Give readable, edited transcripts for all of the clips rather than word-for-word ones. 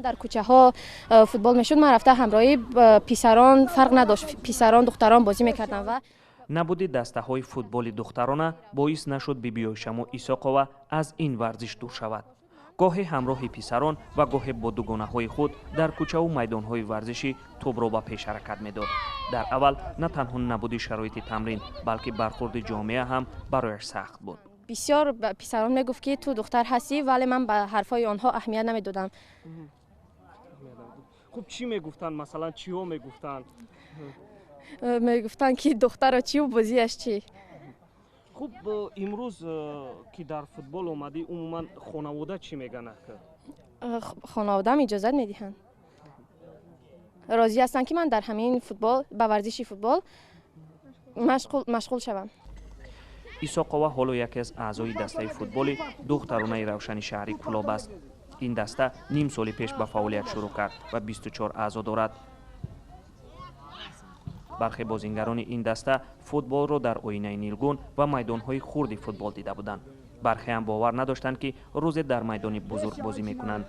در کوچه ها فوتبال میشد من رفته همراهی پسران فرق نداشت پسران دختران بازی میکردن و نبودی دسته های فوتبال دخترانه باعث نشد بیبی شمو ایساقова از این ورزش دور شود. گاهی همراه پسران و گاهی با دوگانه های خود در کوچه و میدان های ورزشی توپ را به پیش حرکت میداد. در اول نه تنها نبودی شرایط تمرین بلکه برخورد جامعه هم برایش سخت بود. بسیار پسران میگفت که تو دختر هستی ولی من به حرفای آنها اهمیت نمیدادم. خب چی میگفتن مثلا چی ها میگفتن؟ میگفتن که دختر چی و بازیش چی. خب امروز که در فوتبال اومدی عموما خانواده چی میگن؟ خانواده هم اجازه میدهند راضی هستن که من در همین فوتبال به ورزش فوتبال مشغول شوم. ایساقова حالا یکی از اعضای دسته فوتبال دخترانه روشن شهری کلاب است. این دسته نیم سال پیش به فعالیت شروع کرد و 24 اعضا دارد. برخی بازیگران این دسته فوتبال را در آینه نیلگون و میدان‌های خرد فوتبال دیده بودند. برخی هم باور نداشتند که روز در میدان بزرگ بازی میکنند.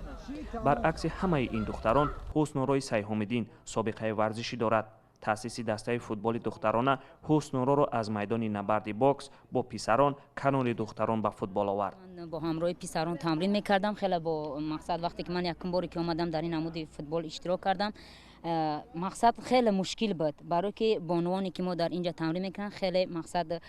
برعکس همه این دختران حسنورای سیحامیدین سابقه ورزشی دارد. تأسیس دسته فوتبال دخترانه حسنورا را از میدان نبرد باکس با پسران کنار دختران به فوتبال آورد. من با همراه پسران تمرین میکردم خیلی با مقصد وقتی که من یکم باری که اومدم در این نمود فوتبال اشتراک کردم مقصد خیلی مشکل بود برای که بانوانی که ما در اینجا تمرین میکنن خیلی مقصد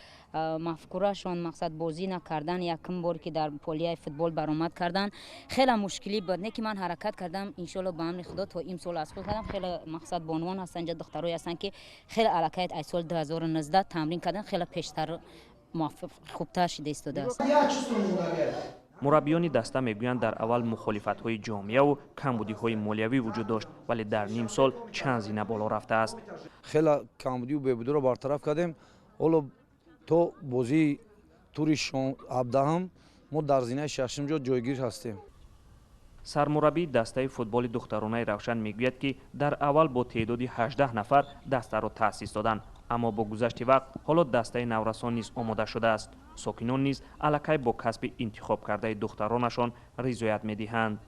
مفکورشون مقصد بازی نکردن یکم باری که در پولیه فوتبال برآمد کردن خیلی مشکلی بود. نه که من حرکت کردم ان شاء الله به امر خدا تا این سال از خود کردم. خیلی مقصد بانوان هستن اینجا دخترای هستن که خیلی علاقه ای سال 2019 تمرین کردن خیلی پیشتر موفق خوبتر شده است. مربیان دسته میگویند در اول مخالفت‌های جامعه و کمبودی‌های مالیوی وجود داشت ولی در نیم سال چند زینه بالا رفته است. خیلی کمبودی و بهبودی را برطرف کردیم. حالا تو بازی توری 17 هم ما در زینه ششم جا جایگیر هستیم. سرمربی دسته فوتبال دخترانه روشن میگوید که در اول با تعداد 18 نفر دسته را تأسیس دادند اما با گذشت وقت حالا دسته نورسان نیز آماده شده است. ساکنان نیز الکی با کسب انتخاب کرده دخترانشان رضایت میدهند.